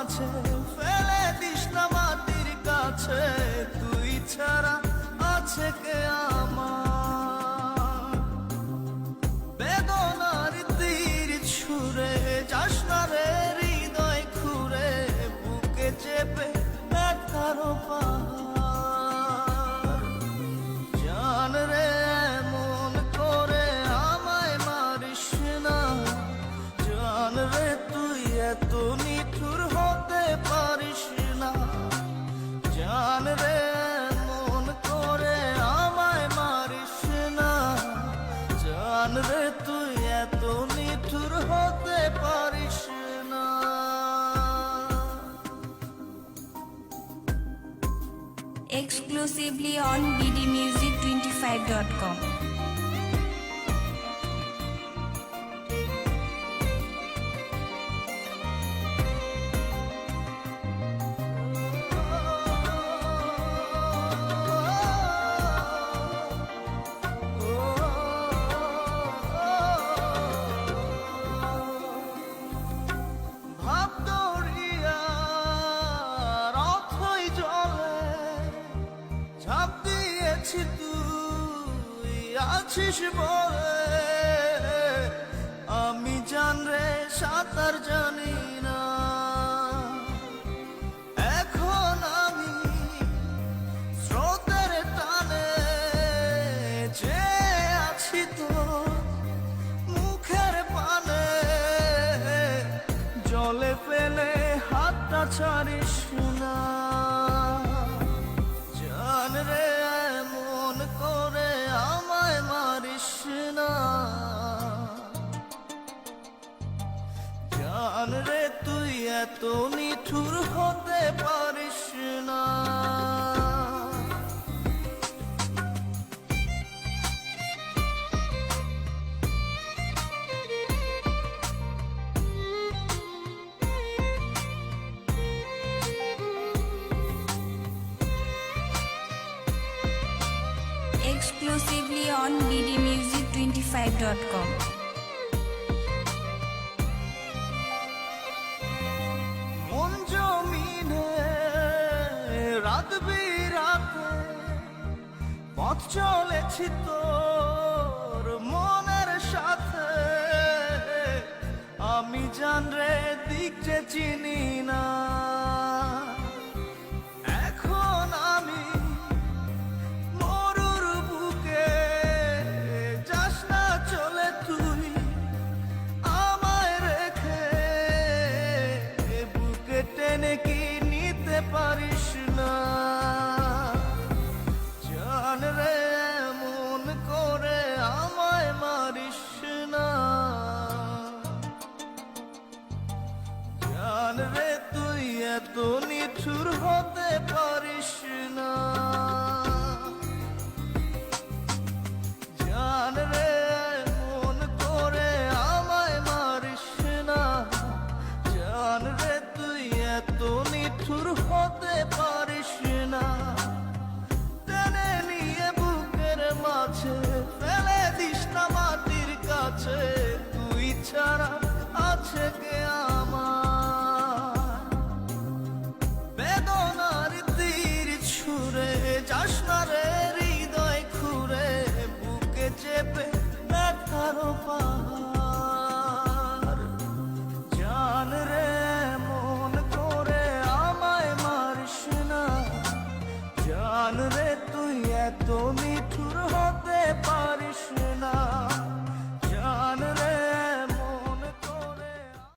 মাঝে ফেলে দিস না মাটির কাছে, তুই ছাড়া আছে কে আমার? বেদনার তীর ছুঁড়ে যাস না রে হৃদয় খুঁড়ে, বুকে চেপে ব্যথার পাহাড়। জান রে এমন করে আমায় মারিস না, জান রে তুই এত নিঠুর হতে পারিস না। জান রে এমন করে আমায় মারিস না, জান রে তুই এত নিঠুর হতে পারিস না। Exclusively on bdmusic25.com. তুই আছিস বলে আমি জান রে সাঁতার জানি না। এখন আমি স্রোতের টানে যে আছি তো মুখের পানে, জলে ফেলে হাতটা ছাড়িস না। জান রে এমন করে আমায় মারিস না, জান রে তুই এত নিঠুর হতে পারিস না। Exclusively on bdmusic25.com. মন জমিনে রাত বিরাতে পথ চলেছি তোর মনের সাথে, আমি জান রে দিক যে চিনি না। এখন আমি মরুর বুকে, যাস না চলে তুই আমায় রেখে, বুকে টেনে কি নিতে পারিস না। জান রে এমন করে আমায় মারিস না, জান রে তুই এত নিঠুর হতে পারিস না। জান রে এমন করে আমায় মারিস না, জান রে তুই এত নিঠুর হতে পারিস না। টেনে নিয়ে বুকের মাঝে ফেলে দিস না মাটির কাছে, তুই ছাড়া আছে কে আমার? বেদনার তীর ছুঁড়ে যাস না রে হৃদয় খুঁড়ে, বুকে চেপে ব্যথার পাহাড়। জান রে এমন করে আমায় মারিস না, জান রে তুই এত